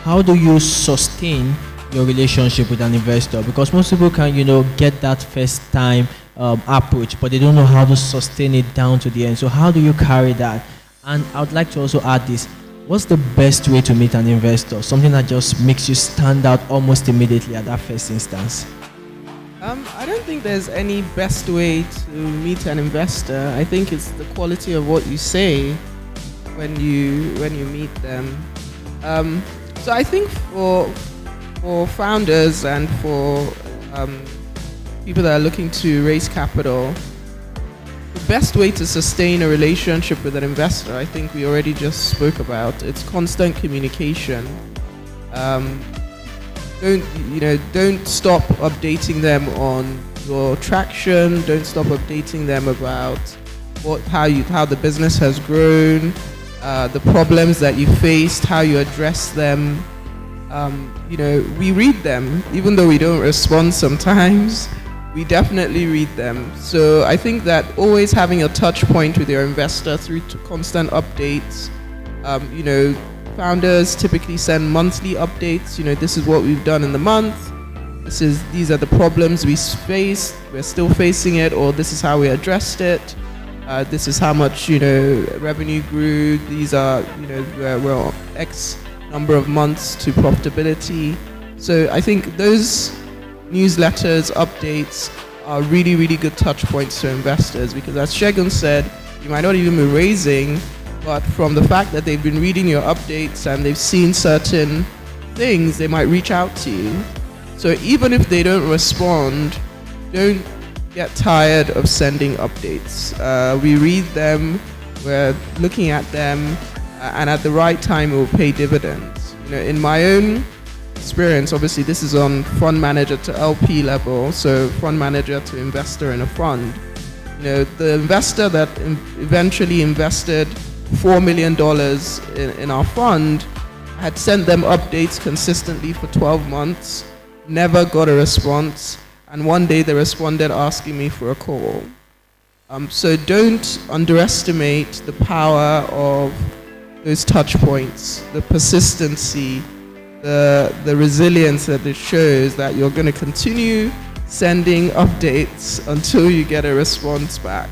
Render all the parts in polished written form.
how do you sustain your relationship with an investor? Because most people can, get that first time approach, but they don't know how to sustain it down to the end. So how do you carry that? And I would like to also add this. What's the best way to meet an investor? Something that just makes you stand out almost immediately at that first instance. I don't think there's any best way to meet an investor. I think it's the quality of what you say when you meet them. So I think for founders and for people that are looking to raise capital, the best way to sustain a relationship with an investor, I think we already just spoke about. It's constant communication. Don't stop updating them on your traction. Don't stop updating them about how the business has grown, the problems that you faced, how you address them. We read them, even though we don't respond sometimes. We definitely read them. So I think that always having a touch point with your investor through constant updates. Founders typically send monthly updates. This is what we've done in the month. These are the problems we faced. We're still facing it, or this is how we addressed it. This is how much revenue grew. These are we're on X number of months to profitability. So I think those newsletters, updates are really, really good touch points to investors, because as Segun said, you might not even be raising, but from the fact that they've been reading your updates and they've seen certain things, they might reach out to you. So even if they don't respond, don't get tired of sending updates. We read them, we're looking at them, and at the right time it will pay dividends. In my own experience, obviously this is on fund manager to LP level, so fund manager to investor in a fund. The investor that eventually invested $4 million in our fund had sent them updates consistently for 12 months, never got a response, and one day they responded asking me for a call. So don't underestimate the power of those touch points, the persistency, the resilience that it shows that you're going to continue sending updates until you get a response back.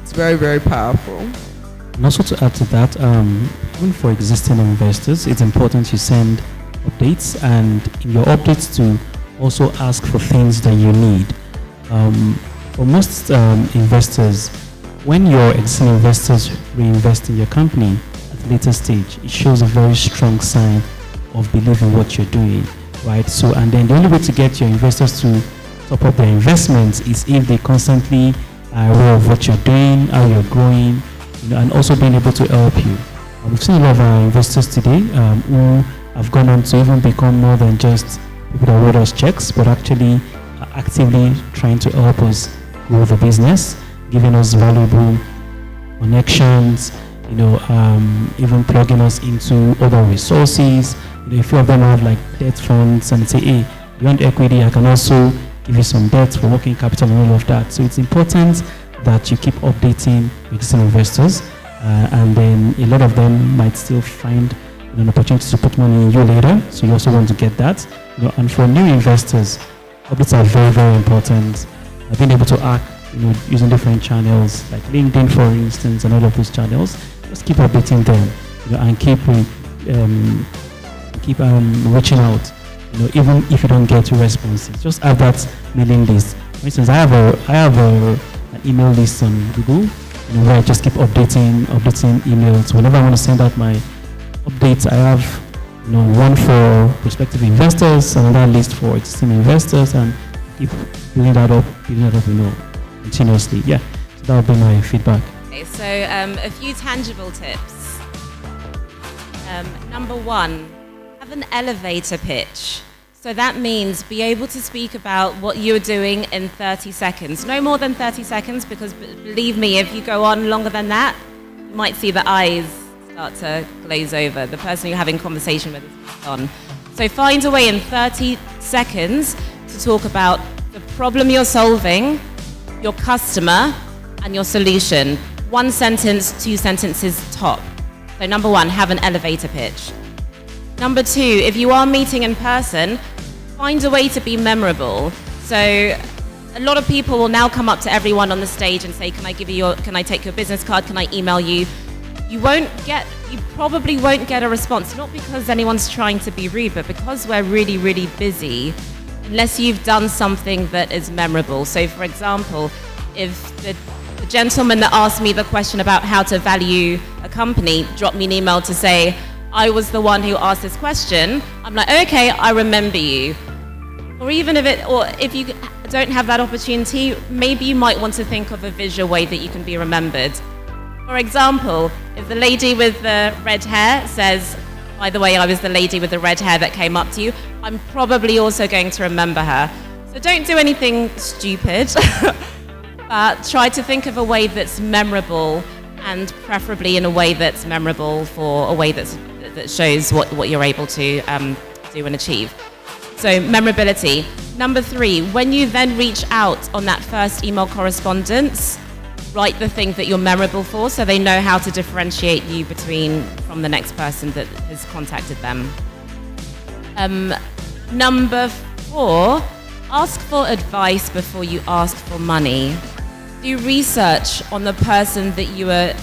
It's very, very powerful. And also to add to that, even for existing investors, it's important you send updates, and in your updates to also ask for things that you need. For most investors, when your existing investors reinvest in your company at a later stage, it shows a very strong sign of belief in what you're doing, right? So, and then the only way to get your investors to top up their investments is if they constantly are aware of what you're doing, how you're growing, and also being able to help you. We've seen a lot of our investors today who have gone on to even become more than just people that write us checks, but actually are actively trying to help us grow the business, giving us valuable connections, even plugging us into other resources. A few of them have like debt funds and say, hey, you want equity, I can also give you some debt for working capital and all of that. So it's important that you keep updating existing investors, and then a lot of them might still find an opportunity to put money in you later. So you also want to get that. And for new investors, updates are very, very important. Being able to act, using different channels like LinkedIn, for instance, and all of those channels. Just keep updating them, and keep reaching out. Even if you don't get responses, just add that mailing list. For instance, I have an email list on Google, where I just keep updating emails. Whenever I want to send out my updates, I have one for prospective investors, another list for existing investors, and keep building that up, continuously. Yeah, so that would be my feedback. Okay, so a few tangible tips. Number one, have an elevator pitch. So that means be able to speak about what you're doing in 30 seconds. No more than 30 seconds, because believe me, if you go on longer than that, you might see the eyes start to glaze over. The person you're having conversation with is on. So find a way in 30 seconds to talk about the problem you're solving, your customer, and your solution. 1 sentence, 2 sentences top. So number one, have an elevator pitch. Number two, if you are meeting in person, find a way to be memorable. So a lot of people will now come up to everyone on the stage and say, can I take your business card? Can I email you? You probably won't get a response, not because anyone's trying to be rude, but because we're really, really busy, unless you've done something that is memorable. So for example, if the gentleman that asked me the question about how to value a company dropped me an email to say, I was the one who asked this question, I'm like, okay, I remember you. Or if you don't have that opportunity, maybe you might want to think of a visual way that you can be remembered. For example, if the lady with the red hair says, by the way, I was the lady with the red hair that came up to you, I'm probably also going to remember her. So don't do anything stupid, but try to think of a way that's memorable, and preferably in a way that's memorable for a way that shows what you're able to do and achieve. So memorability. Number three, when you then reach out on that first email correspondence, write the thing that you're memorable for so they know how to differentiate you from the next person that has contacted them. Number four, ask for advice before you ask for money. Do research on the person that you are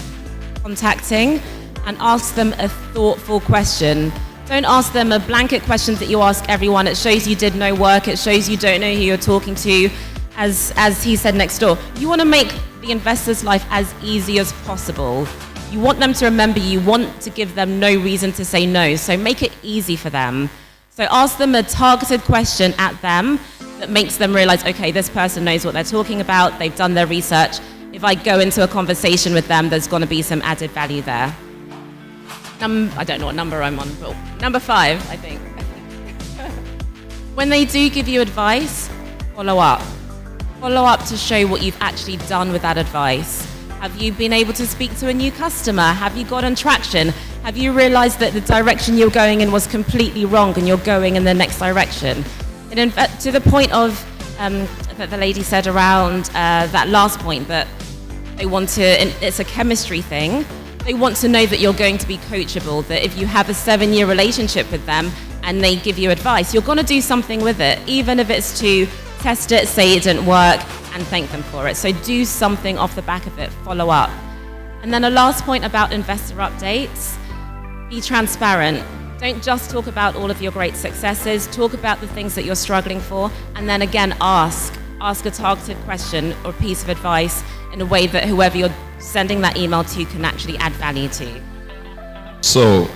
contacting and ask them a thoughtful question. Don't ask them a blanket question that you ask everyone. It shows you did no work. It shows you don't know who you're talking to. As he said next door, you want to make the investor's life as easy as possible. You want them to remember you. You want to give them no reason to say no. So make it easy for them. So ask them a targeted question at them that makes them realize, okay, this person knows what they're talking about. They've done their research. If I go into a conversation with them, there's going to be some added value there. I don't know what number I'm on, but number 5, I think. When they do give you advice, follow up. Follow up to show what you've actually done with that advice. Have you been able to speak to a new customer? Have you gotten traction? Have you realized that the direction you're going in was completely wrong and you're going in the next direction? And in fact, to the point of that the lady said around that last point, that they want to, it's a chemistry thing. They want to know that you're going to be coachable, that if you have a 7-year relationship with them and they give you advice, you're going to do something with it, even if it's to test it, say it didn't work, and thank them for it. So do something off the back of it, follow up. And then a last point about investor updates, be transparent. Don't just talk about all of your great successes, talk about the things that you're struggling for, and then again, ask a targeted question or piece of advice in a way that whoever you're sending that email to can actually add value to. So,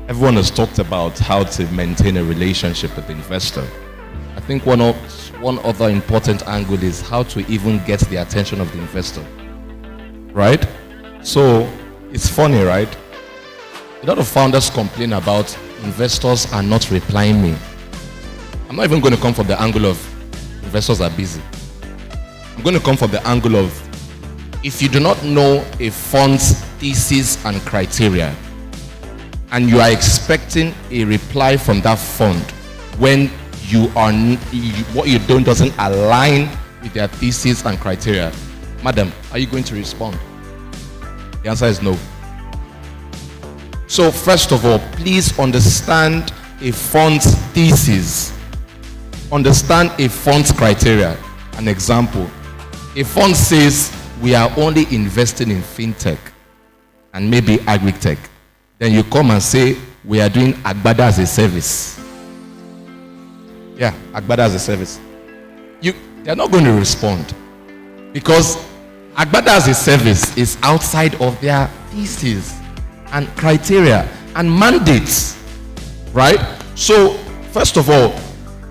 everyone has talked about how to maintain a relationship with the investor. I think one other important angle is how to even get the attention of the investor, right? So, it's funny, right? A lot of founders complain about investors are not replying me. I'm not even going to come from the angle of investors are busy. I'm going to come from the angle of, if you do not know a fund's thesis and criteria, and you are expecting a reply from that fund when what you're doing doesn't align with their thesis and criteria, madam, are you going to respond? The answer is no. So first of all, please understand a fund's thesis. Understand a fund's criteria. An example, a fund says we are only investing in fintech and maybe agri-tech. Then you come and say we are doing Agbada as a service. Yeah, Agbada as a service. They're not going to respond because Agbada as a service is outside of their thesis and criteria and mandates, right? So first of all,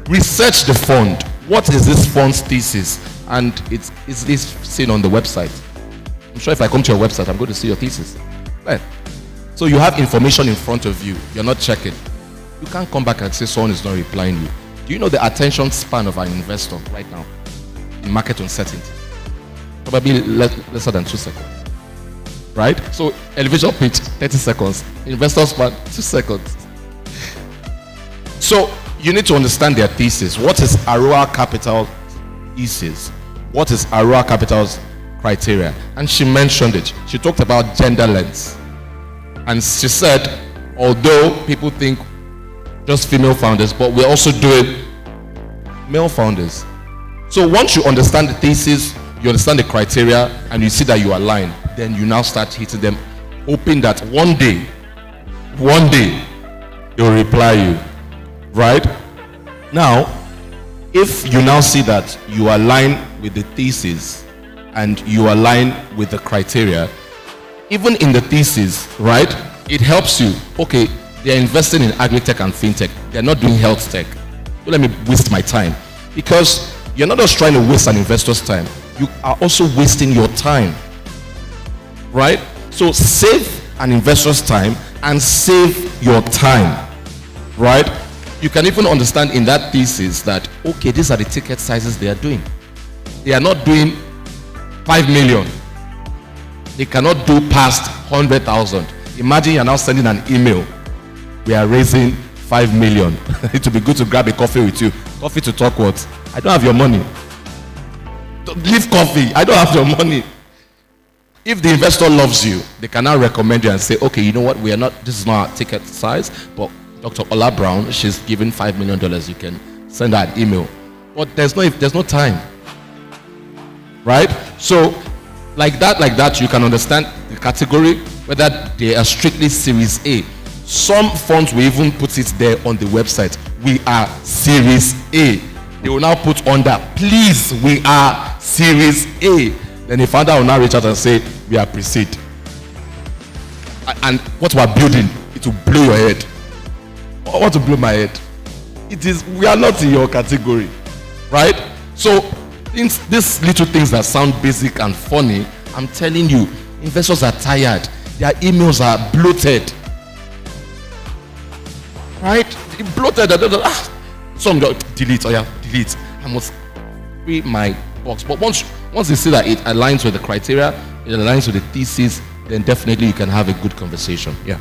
research the fund. What is this fund's thesis? And it's seen on the website. I'm sure if I come to your website, I'm going to see your thesis. Right. So you have information in front of you. You're not checking. You can't come back and say someone is not replying you. Do you know the attention span of an investor right now in market uncertainty? Probably lesser than 2 seconds. Right? So elevator pitch, 30 seconds. Investor span, 2 seconds. So you need to understand their thesis. What is Aroa Capital thesis? What is Aroa Capital's criteria? And she mentioned it. She talked about gender lens. And she said, although people think just female founders, but we're also doing male founders. So once you understand the thesis, you understand the criteria, and you see that you align, then you now start hitting them, hoping that one day, they'll reply you, right? Now, if you now see that you align with the thesis and you align with the criteria, even in the thesis, right, it helps you. Okay, they're investing in agri-tech and fintech. They're not doing health tech. Don't let me waste my time. Because you're not just trying to waste an investor's time, you are also wasting your time, right? So save an investor's time and save your time, right? You can even understand in that thesis that, okay, these are the ticket sizes they are doing. They are not doing 5 million. They cannot do past 100,000. Imagine you're now sending an email. We are raising 5 million. It would be good to grab a coffee with you. Coffee to talk what? I don't have your money. Leave coffee. I don't have your money. If the investor loves you, they can now recommend you and say, okay, you know what? We are not, this is not our ticket size, but Dr. Ola Brown, she's given $5 million. You can send her an email. But there's no time. Right? So, like that, you can understand the category, whether they are strictly Series A. Some funds will even put it there on the website. We are Series A. They will now put under, please, we are Series A. Then the founder will now reach out and say, we are pre-seed. And what we are building, it will blow your head. I want to blow my head. We are not in your category, right? So, these little things that sound basic and funny, I'm telling you, investors are tired. Their emails are bloated. Right? Bloated. Some delete. Oh yeah, delete. I must free my box. But once they see that it aligns with the criteria, it aligns with the thesis, then definitely you can have a good conversation. Yeah.